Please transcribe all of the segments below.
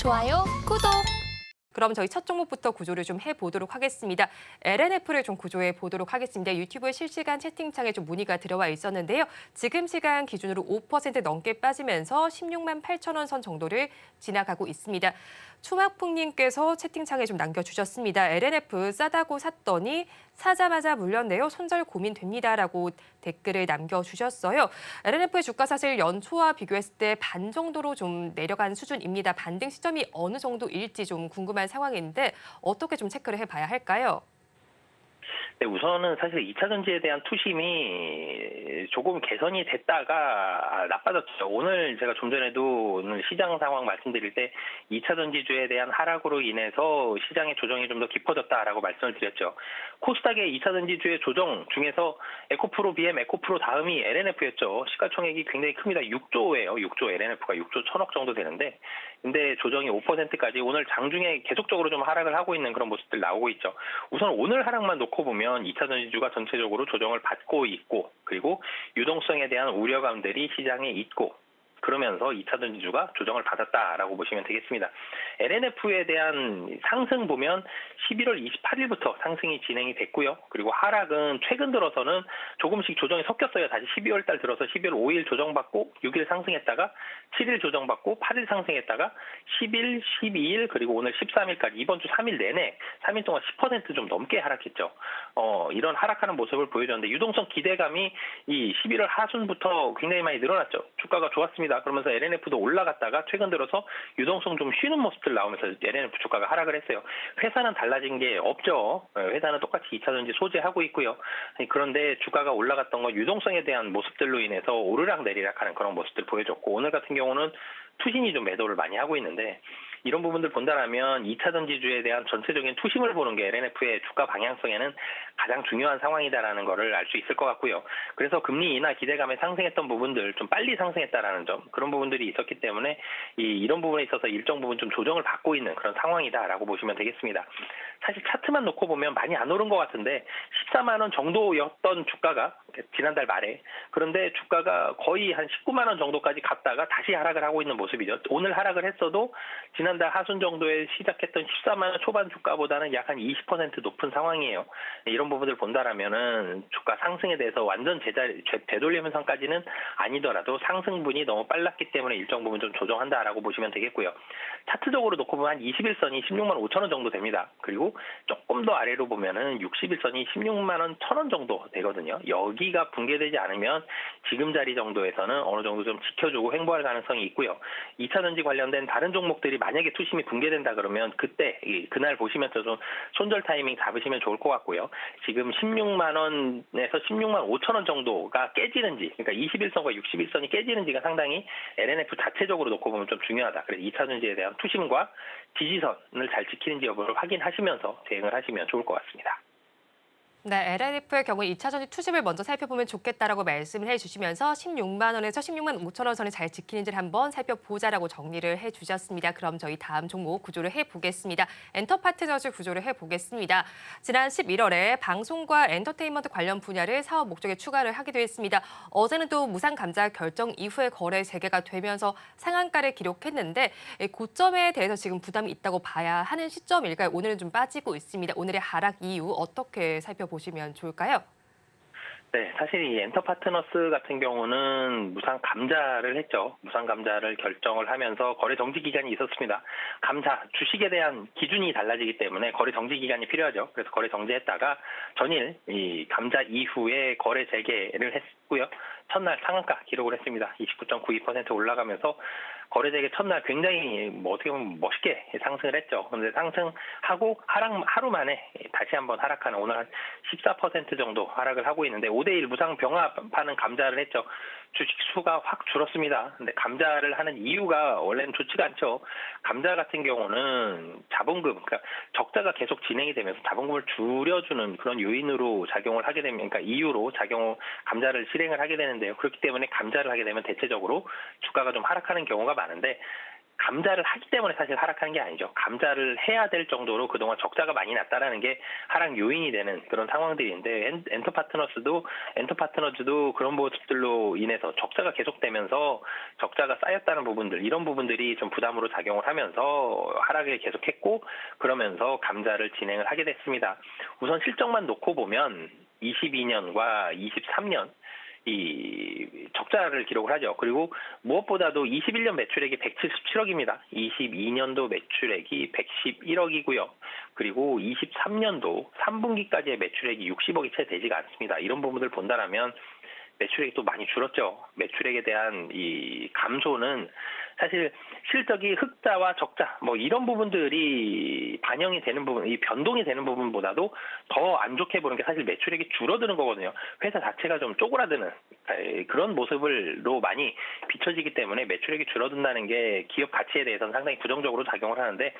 좋아요, 구독. 그럼 저희 첫 종목부터 구조를 좀 해보도록 하겠습니다. LNF를 좀 구조해 보도록 하겠습니다. 유튜브 실시간 채팅창에 좀 문의가 들어와 있었는데요. 지금 시간 기준으로 5% 넘게 빠지면서 16만 8천 원 선 정도를 지나가고 있습니다. 추막풍님께서 채팅창에 좀 남겨주셨습니다. LNF 싸다고 샀더니 사자마자 물렸네요. 손절 고민됩니다라고 댓글을 남겨주셨어요. LNF의 주가 사실 연초와 비교했을 때 반 정도로 좀 내려간 수준입니다. 반등 시점이 어느 정도일지 좀 궁금한 상황인데 어떻게 좀 체크를 해봐야 할까요? 네, 우선은 사실 2차 전지에 대한 투심이 조금 개선이 됐다가 나빠졌죠. 오늘 제가 좀 전에도 오늘 시장 상황 말씀드릴 때 2차 전지주에 대한 하락으로 인해서 시장의 조정이 좀 더 깊어졌다라고 말씀을 드렸죠. 코스닥의 2차 전지주의 조정 중에서 에코프로, BM, 에코프로 다음이 LNF였죠. 시가총액이 굉장히 큽니다. 6조예요. 6조, LNF가 6조 1천억 정도 되는데 근데 조정이 5%까지 오늘 장중에 계속적으로 좀 하락을 하고 있는 그런 모습들 나오고 있죠. 우선 오늘 하락만 놓고 보면 2차 전지주가 전체적으로 조정을 받고 있고 그리고 유동성에 대한 우려감들이 시장에 있고 그러면서 2차 전지주가 조정을 받았다라고 보시면 되겠습니다. LNF에 대한 상승 보면 11월 28일부터 상승이 진행이 됐고요. 그리고 하락은 최근 들어서는 조금씩 조정이 섞였어요. 다시 12월 달 들어서 12월 5일 조정받고 6일 상승했다가 7일 조정받고 8일 상승했다가 10일, 12일 그리고 오늘 13일까지 이번 주 3일 내내 3일 동안 10%좀 넘게 하락했죠. 이런 하락하는 모습을 보여줬는데 유동성 기대감이 이 11월 하순부터 굉장히 많이 늘어났죠. 주가가 좋았습니다. 그러면서 LNF도 올라갔다가 최근 들어서 유동성 좀 쉬는 모습들 나오면서 LNF 주가가 하락을 했어요. 회사는 달라진 게 없죠. 회사는 똑같이 2차 전지 소재하고 있고요. 그런데 주가가 올라갔던 건 유동성에 대한 모습들로 인해서 오르락 내리락하는 그런 모습들 보여줬고 오늘 같은 경우는 투신이 좀 매도를 많이 하고 있는데 이런 부분들 본다라면 2차 전지주에 대한 전체적인 투심을 보는 게 LNF의 주가 방향성에는 가장 중요한 상황이다라는 거를 알 수 있을 것 같고요. 그래서 금리 인하 기대감에 상승했던 부분들 좀 빨리 상승했다라는 점 그런 부분들이 있었기 때문에 이런 부분에 있어서 일정 부분 좀 조정을 받고 있는 그런 상황이다라고 보시면 되겠습니다. 사실 차트만 놓고 보면 많이 안 오른 것 같은데 14만 원 정도였던 주가가 지난달 말에 그런데 주가가 거의 한 19만 원 정도까지 갔다가 다시 하락을 하고 있는 모습이죠. 오늘 하락을 했어도 지난달 하순 정도에 시작했던 14만 원 초반 주가보다는 약 한 20% 높은 상황이에요. 이런 부분들 본다라면은 주가 상승에 대해서 완전 되돌림 현상까지는 아니더라도 상승분이 너무 빨랐기 때문에 일정 부분 좀 조정한다라고 보시면 되겠고요. 차트적으로 놓고 보면 한 21선이 16만 5천 원 정도 됩니다. 그리고 조금 더 아래로 보면은 61선이 16만 원 1천 원 정도 되거든요. 여기가 붕괴되지 않으면 지금 자리 정도에서는 어느 정도 좀 지켜주고 횡보할 가능성이 있고요. 2차 전지 관련된 다른 종목들이 만약에 투심이 붕괴된다 그러면 그때 그날 보시면서 좀 손절 타이밍 잡으시면 좋을 것 같고요. 지금 16만 원에서 16만 5천 원 정도가 깨지는지 그러니까 21선과 61선이 깨지는지가 상당히 LNF 자체적으로 놓고 보면 좀 중요하다. 그래서 2차 전지에 대한 투심과 지지선을 잘 지키는지 여부를 확인하시면서 대응을 하시면 좋을 것 같습니다. 네, LNF의 경우 2차 전지 투심을 먼저 살펴보면 좋겠다라고 말씀을 해주시면서 16만 원에서 16만 5천 원 선을 잘 지키는지를 한번 살펴보자라고 정리를 해주셨습니다. 그럼 저희 다음 종목 구조를 해보겠습니다. 엔터파트너즈 구조를 해보겠습니다. 지난 11월에 방송과 엔터테인먼트 관련 분야를 사업 목적에 추가를 하기도 했습니다. 어제는 또 무상 감자 결정 이후에 거래 재개가 되면서 상한가를 기록했는데 고점에 대해서 지금 부담이 있다고 봐야 하는 시점일까요? 오늘은 좀 빠지고 있습니다. 오늘의 하락 이유 어떻게 살펴보시면 좋을까요? 네, 사실 이 엔터파트너스 같은 경우는 무상 감자를 했죠. 무상 감자를 결정을 하면서 거래 정지 기간이 있었습니다. 감자, 주식에 대한 기준이 달라지기 때문에 거래 정지 기간이 필요하죠. 그래서 거래 정지했다가 전일 이 감자 이후에 거래 재개를 했고요. 첫날 상한가 기록을 했습니다. 29.92% 올라가면서 거래 재개 첫날 굉장히 어떻게 보면 멋있게 상승을 했죠. 그런데 상승하고 하락 하루 만에 다시 한번 하락하는 오늘 한 14% 정도 하락을 하고 있는데 5대1 무상 병합하는 감자를 했죠. 주식 수가 확 줄었습니다. 근데 감자를 하는 이유가 원래는 좋지가 않죠. 감자 같은 경우는 자본금, 그러니까 적자가 계속 진행이 되면서 자본금을 줄여주는 그런 요인으로 작용을 하게 되면, 그러니까 이유로 감자를 실행을 하게 되는데요. 그렇기 때문에 감자를 하게 되면 대체적으로 주가가 좀 하락하는 경우가 많은데 감자를 하기 때문에 사실 하락하는 게 아니죠. 감자를 해야 될 정도로 그동안 적자가 많이 났다라는 게 하락 요인이 되는 그런 상황들인데 엔터파트너즈도 그런 모습들로 인해서 적자가 계속되면서 적자가 쌓였다는 부분들 이런 부분들이 좀 부담으로 작용을 하면서 하락을 계속했고 그러면서 감자를 진행을 하게 됐습니다. 우선 실적만 놓고 보면 22년과 23년 이 적자를 기록을 하죠. 그리고 무엇보다도 21년 매출액이 177억입니다. 22년도 매출액이 111억이고요. 그리고 23년도 3분기까지의 매출액이 60억이 채 되지가 않습니다. 이런 부분들 본다라면 매출액이 또 많이 줄었죠. 매출액에 대한 이 감소는 사실 실적이 흑자와 적자 뭐 이런 부분들이 반영이 되는 부분, 이 변동이 되는 부분보다도 더 안 좋게 보는 게 사실 매출액이 줄어드는 거거든요. 회사 자체가 좀 쪼그라드는 그런 모습으로 많이 비춰지기 때문에 매출액이 줄어든다는 게 기업 가치에 대해서는 상당히 부정적으로 작용을 하는데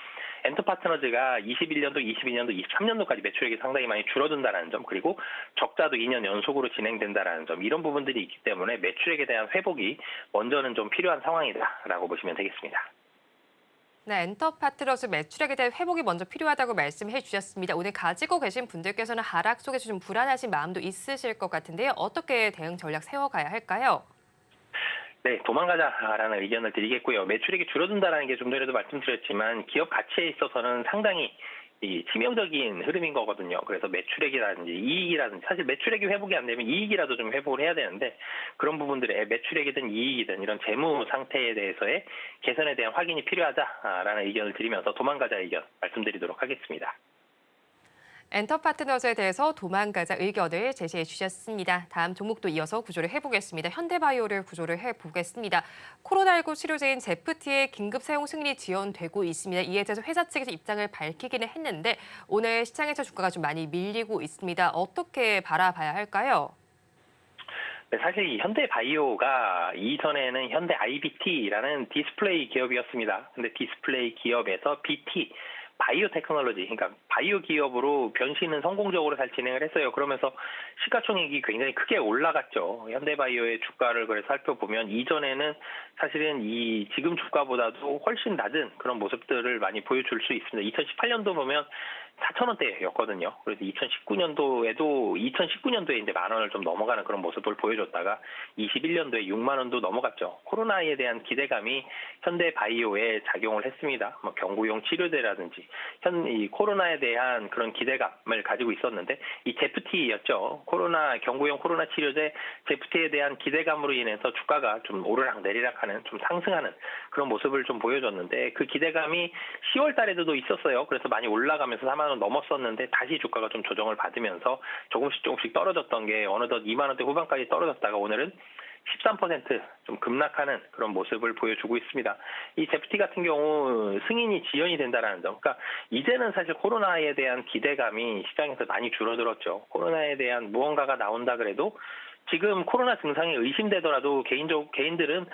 엔터파트너즈가 21년도, 22년도, 23년도까지 매출액이 상당히 많이 줄어든다는 점 그리고 적자도 2년 연속으로 진행된다는 점 이런 부분들이 있기 때문에 매출액에 대한 회복이 먼저는 좀 필요한 상황이다라고 보시면 되겠습니다. 네, 엔터파트너즈 매출액에 대한 회복이 먼저 필요하다고 말씀해 주셨습니다. 오늘 가지고 계신 분들께서는 하락 속에서 좀 불안하신 마음도 있으실 것 같은데요. 어떻게 대응 전략 세워가야 할까요? 네, 도망가자라는 의견을 드리겠고요. 매출액이 줄어든다는 게 좀 전에도 말씀드렸지만 기업 가치에 있어서는 상당히 이 치명적인 흐름인 거거든요. 그래서 매출액이라든지 이익이라든지 사실 매출액이 회복이 안 되면 이익이라도 좀 회복을 해야 되는데 그런 부분들의 매출액이든 이익이든 이런 재무 상태에 대해서의 개선에 대한 확인이 필요하다라는 의견을 드리면서 도망가자 의견 말씀드리도록 하겠습니다. 엔터파트너즈에 대해서 도망가자 의견을 제시해 주셨습니다. 다음 종목도 이어서 구조를 해보겠습니다. 현대바이오를 구조를 해보겠습니다. 코로나19 치료제인 제프티의 긴급 사용 승인이 지연되고 있습니다. 이에 대해서 회사 측에서 입장을 밝히기는 했는데 오늘 시장에서 주가가 좀 많이 밀리고 있습니다. 어떻게 바라봐야 할까요? 네, 사실 이 현대바이오가 이전에는 현대 IBT라는 디스플레이 기업이었습니다. 근데 디스플레이 기업에서 BT, 바이오 테크놀로지, 그러니까 바이오 기업으로 변신은 성공적으로 잘 진행을 했어요. 그러면서 시가총액이 굉장히 크게 올라갔죠. 현대바이오의 주가를 그래서 살펴보면 이전에는 사실은 이 지금 주가보다도 훨씬 낮은 그런 모습들을 많이 보여줄 수 있습니다. 2018년도 보면 4,000원대였거든요. 그래서 2019년도에 이제 만 원을 좀 넘어가는 그런 모습을 보여줬다가 21년도에 6만 원도 넘어갔죠. 코로나에 대한 기대감이 현대바이오에 작용을 했습니다. 뭐 경구용 치료제라든지 이 코로나에 대한 그런 기대감을 가지고 있었는데 이 제프티였죠. 경구용 코로나 치료제 제프티에 대한 기대감으로 인해서 주가가 좀 오르락 내리락하는 좀 상승하는 그런 모습을 좀 보여줬는데 그 기대감이 10월 달에도 있었어요. 그래서 많이 올라가면서 4만 원 넘었었는데 다시 주가가 좀 조정을 받으면서 조금씩 떨어졌던 게 어느덧 2만 원대 후반까지 떨어졌다가 오늘은 13%좀 급락하는 그런 모습을 보여주고 있습니다. 이 제프티 같은 경우 승인이 지연이 된다는 점. 그러니까 이제는 사실 코로나에 대한 기대감이 시장에서 많이 줄어들었죠. 코로나에 대한 무언가가 나온다 그래도 지금 코로나 증상이 의심되더라도 개인들은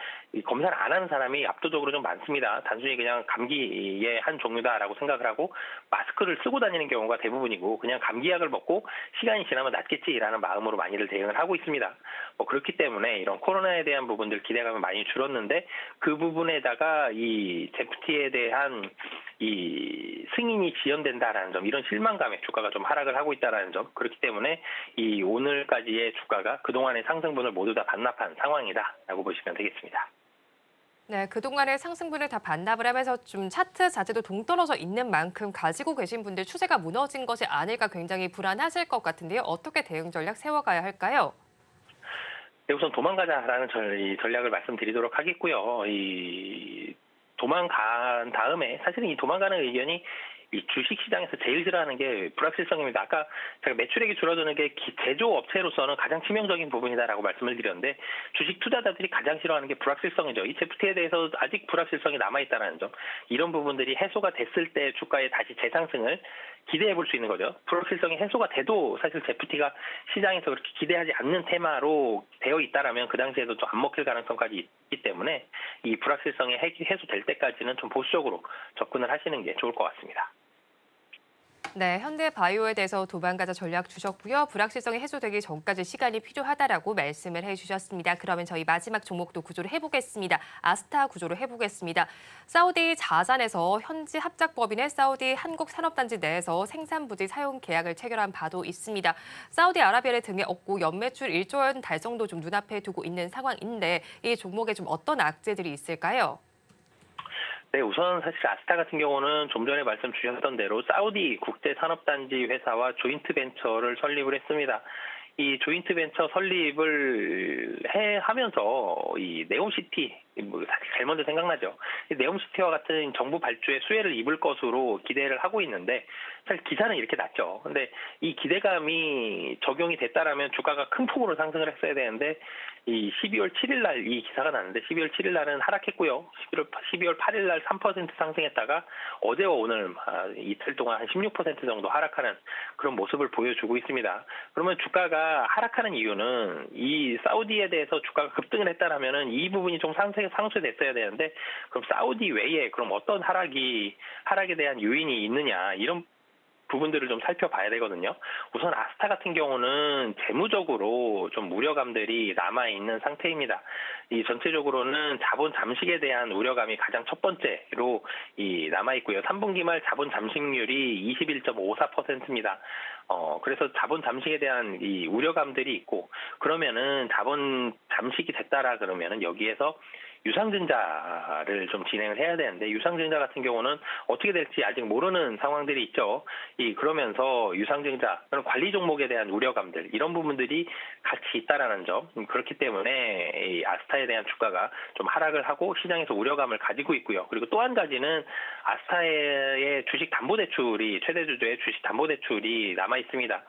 검사를 안 하는 사람이 압도적으로 좀 많습니다. 단순히 그냥 감기의 한 종류다라고 생각을 하고 마스크를 쓰고 다니는 경우가 대부분이고 그냥 감기약을 먹고 시간이 지나면 낫겠지라는 마음으로 많이들 대응을 하고 있습니다. 그렇기 때문에 이런 코로나에 대한 부분들 기대감이 많이 줄었는데 그 부분에다가 이 제프티에 대한 이 승인이 지연된다라는 점, 이런 실망감에 주가가 좀 하락을 하고 있다라는 점, 그렇기 때문에 이 오늘까지의 주가가 그동안의 상승분을 모두 다 반납한 상황이다라고 보시면 되겠습니다. 네, 그동안의 상승분을 다 반납을 하면서 좀 차트 자체도 동떨어져 있는 만큼 가지고 계신 분들 추세가 무너진 것이 아닐까 굉장히 불안하실 것 같은데요. 어떻게 대응 전략 세워가야 할까요? 네, 우선 도망가자라는 전략을 말씀드리도록 하겠고요. 도망간 다음에 사실은 이 도망가는 의견이 이 주식시장에서 제일 싫어하는 게 불확실성입니다. 아까 제가 매출액이 줄어드는 게 제조업체로서는 가장 치명적인 부분이다라고 말씀을 드렸는데 주식 투자자들이 가장 싫어하는 게 불확실성이죠. 이 제프티에 대해서 아직 불확실성이 남아있다는 점. 이런 부분들이 해소가 됐을 때 주가에 다시 재상승을 기대해 볼 수 있는 거죠. 불확실성이 해소가 돼도 사실 제프티가 시장에서 그렇게 기대하지 않는 테마로 되어 있다라면 그 당시에도 좀 안 먹힐 가능성까지 있기 때문에 이 불확실성이 해소될 때까지는 좀 보수적으로 접근을 하시는 게 좋을 것 같습니다. 네, 현대바이오에 대해서 도망가자 전략 주셨고요. 불확실성이 해소되기 전까지 시간이 필요하다라고 말씀을 해주셨습니다. 그러면 저희 마지막 종목도 구조를 해보겠습니다. 아스타 구조를 해보겠습니다. 사우디 자잔에서 현지 합작법인의 사우디 한국산업단지 내에서 생산부지 사용 계약을 체결한 바도 있습니다. 사우디아라비아를 등에 업고 연매출 1조 원 달성도 좀 눈앞에 두고 있는 상황인데 이 종목에 좀 어떤 악재들이 있을까요? 네, 우선 사실 아스타 같은 경우는 좀 전에 말씀 주셨던 대로 사우디 국제산업단지 회사와 조인트 벤처를 설립을 했습니다. 이 조인트 벤처 설립을 하면서 이 네옴시티, 사실 제일 먼저 생각나죠. 이 네옴시티와 같은 정부 발주의 수혜를 입을 것으로 기대를 하고 있는데 사실 기사는 이렇게 났죠. 근데 이 기대감이 적용이 됐다라면 주가가 큰 폭으로 상승을 했어야 되는데 이 12월 7일 날 이 기사가 났는데 12월 7일 날은 하락했고요. 12월 8일 날 3% 상승했다가 어제와 오늘 이틀 동안 한 16% 정도 하락하는 그런 모습을 보여주고 있습니다. 그러면 주가가 하락하는 이유는 이 사우디에 대해서 주가가 급등을 했다라면은 이 부분이 좀 상쇄됐어야 되는데 그럼 사우디 외에 그럼 어떤 하락에 대한 요인이 있느냐 이런 부분들을 좀 살펴봐야 되거든요. 우선 아스타 같은 경우는 재무적으로 좀 우려감들이 남아있는 상태입니다. 이 전체적으로는 자본 잠식에 대한 우려감이 가장 첫 번째로 남아있고요. 3분기 말 자본 잠식률이 21.54%입니다. 그래서 자본 잠식에 대한 이 우려감들이 있고 그러면은 자본 잠식이 됐다라 그러면은 여기에서 유상증자를 좀 진행을 해야 되는데 유상증자 같은 경우는 어떻게 될지 아직 모르는 상황들이 있죠. 그러면서 유상증자, 관리 종목에 대한 우려감들 이런 부분들이 같이 있다라는 점 그렇기 때문에 이 아스타에 대한 주가가 좀 하락을 하고 시장에서 우려감을 가지고 있고요. 그리고 또 한 가지는 아스타의 주식 담보대출이 최대 주주의 주식 담보대출이 남아 있습니다.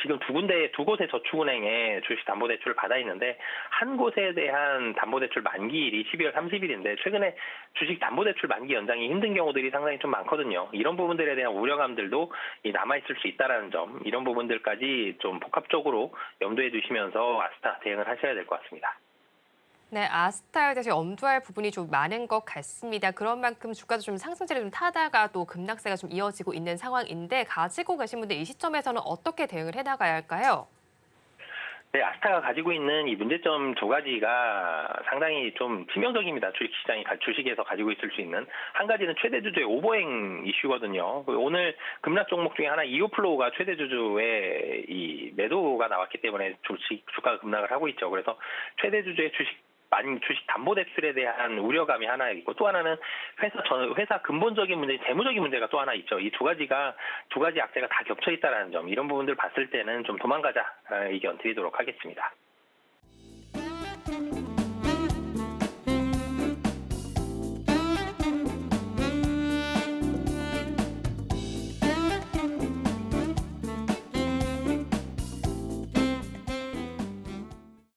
지금 두 곳의 저축은행에 주식 담보대출을 받아 있는데 한 곳에 대한 담보대출 만기일이 12월 30일인데 최근에 주식 담보대출 만기 연장이 힘든 경우들이 상당히 좀 많거든요. 이런 부분들에 대한 우려감들도 남아 있을 수 있다라는 점 이런 부분들까지 좀 복합적으로 염두에 두시면서 아스타 대응을 하셔야 될 것 같습니다. 네, 아스타에 대해서 엄두할 부분이 좀 많은 것 같습니다. 그런 만큼 주가도 좀 상승세를 좀 타다가 또 급락세가 좀 이어지고 있는 상황인데 가지고 계신 분들 이 시점에서는 어떻게 대응을 해나가야 할까요? 네, 아스타가 가지고 있는 이 문제점 두 가지가 상당히 좀 치명적입니다. 주식시장이 주식에서 가지고 있을 수 있는. 한 가지는 최대 주주의 오버행 이슈거든요. 오늘 급락 종목 중에 하나 이오플로우가 최대 주주의 이 매도가 나왔기 때문에 주가가 급락을 하고 있죠. 그래서 최대 주주의 주식 담보대출에 대한 우려감이 하나 있고 또 하나는 회사 근본적인 문제, 재무적인 문제가 또 하나 있죠. 이 두 가지 악재가 다 겹쳐 있다라는 점 이런 부분들 봤을 때는 좀 도망가자 의견 드리도록 하겠습니다.